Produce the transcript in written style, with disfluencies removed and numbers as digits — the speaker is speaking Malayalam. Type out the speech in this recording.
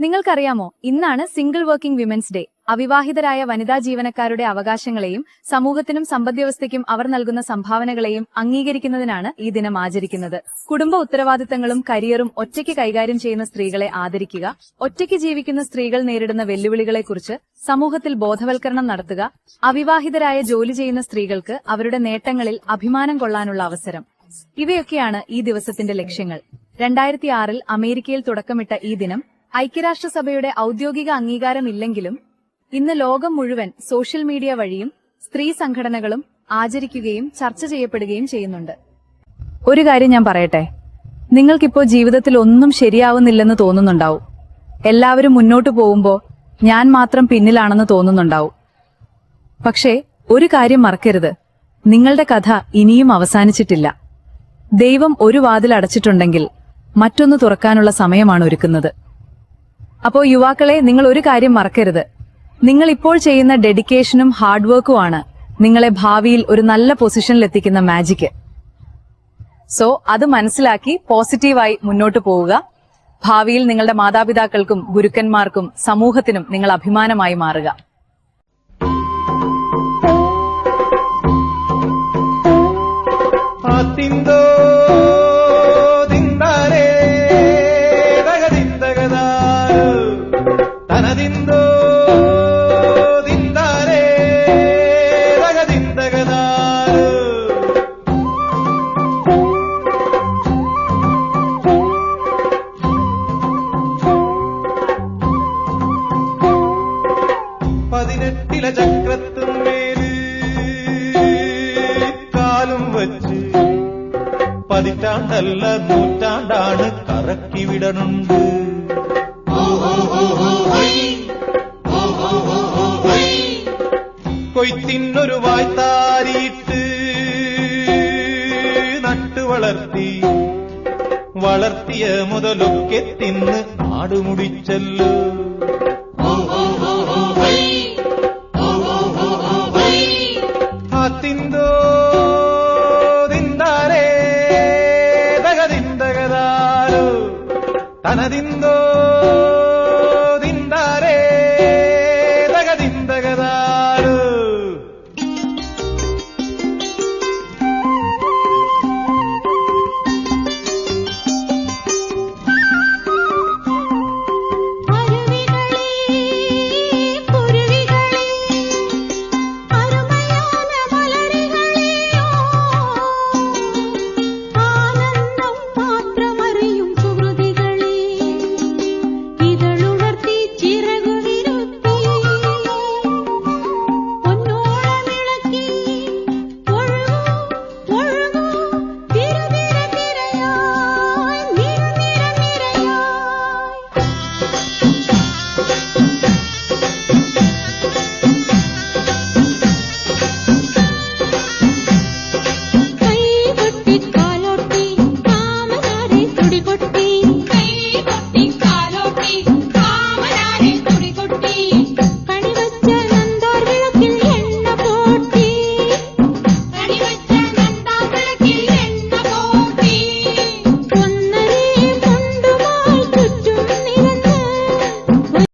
നിങ്ങൾക്കറിയാമോ, ഇന്നാണ് സിംഗിൾ വർക്കിംഗ് വിമൻസ് ഡേ. അവിവാഹിതരായ വനിതാ ജീവനക്കാരുടെ അവകാശങ്ങളെയും സമൂഹത്തിനും സമ്പദ്വ്യവസ്ഥയ്ക്കും അവർ നൽകുന്ന സംഭാവനകളെയും അംഗീകരിക്കുന്നതിനാണ് ഈ ദിനം ആചരിക്കുന്നത്. കുടുംബ ഉത്തരവാദിത്തങ്ങളും കരിയറും ഒറ്റയ്ക്ക് കൈകാര്യം ചെയ്യുന്ന സ്ത്രീകളെ ആദരിക്കുക, ഒറ്റയ്ക്ക് ജീവിക്കുന്ന സ്ത്രീകൾ നേരിടുന്ന വെല്ലുവിളികളെക്കുറിച്ച് സമൂഹത്തിൽ ബോധവൽക്കരണം നടത്തുക, അവിവാഹിതരായ ജോലി ചെയ്യുന്ന സ്ത്രീകൾക്ക് അവരുടെ നേട്ടങ്ങളിൽ അഭിമാനം കൊള്ളാനുള്ള അവസരം, ഇവയൊക്കെയാണ് ഈ ദിവസത്തിന്റെ ലക്ഷ്യങ്ങൾ. 2006-ൽ അമേരിക്കയിൽ തുടക്കമിട്ട ഈ ദിനം ഐക്യരാഷ്ട്രസഭയുടെ ഔദ്യോഗിക അംഗീകാരമില്ലെങ്കിലും ഇന്ന് ലോകം മുഴുവൻ സോഷ്യൽ മീഡിയ വഴിയും സ്ത്രീ സംഘടനകളും ആചരിക്കുകയും ചർച്ച ചെയ്യപ്പെടുകയും ചെയ്യുന്നുണ്ട്. ഒരു കാര്യം ഞാൻ പറയട്ടെ, നിങ്ങൾക്കിപ്പോ ജീവിതത്തിൽ ഒന്നും ശരിയാവുന്നില്ലെന്ന് തോന്നുന്നുണ്ടാവും. എല്ലാവരും മുന്നോട്ടു പോകുമ്പോ ഞാൻ മാത്രം പിന്നിലാണെന്ന് തോന്നുന്നുണ്ടാവും. പക്ഷേ ഒരു കാര്യം മറക്കരുത്, നിങ്ങളുടെ കഥ ഇനിയും അവസാനിച്ചിട്ടില്ല. ദൈവം ഒരു വാതിൽ അടച്ചിട്ടുണ്ടെങ്കിൽ മറ്റൊന്ന് തുറക്കാനുള്ള സമയമാണ് ഒരുക്കുന്നത്. അപ്പോ യുവാക്കളെ, നിങ്ങൾ ഒരു കാര്യം മറക്കരുത്, നിങ്ങൾ ഇപ്പോൾ ചെയ്യുന്ന ഡെഡിക്കേഷനും ഹാർഡ് വർക്കുമാണ് നിങ്ങളെ ഭാവിയിൽ ഒരു നല്ല പൊസിഷനിലെത്തിക്കുന്ന മാജിക്. സോ അത് മനസ്സിലാക്കി പോസിറ്റീവായി മുന്നോട്ട് പോവുക. ഭാവിയിൽ നിങ്ങളുടെ മാതാപിതാക്കൾക്കും ഗുരുക്കന്മാർക്കും സമൂഹത്തിനും നിങ്ങൾ അഭിമാനമായി മാറുക. പതിനെട്ടില ചക്രത്തുമേല് കാലും വച്ച് പതിറ്റാണ്ടല്ല നൂറ്റാണ്ടാണ് കറക്കി വിടണുണ്ട്. കൊയ്ത്തിനൊരു വായ്ത്താരിയിട്ട് നട്ടുവളർത്തി വളർത്തിയ മുതലൊക്കെ തിന്ന് നാടുമുടിച്ചല്ലോ. തിന്തോ തിന്താരേ തകതിന്തകതാരോ തനതിന്തോ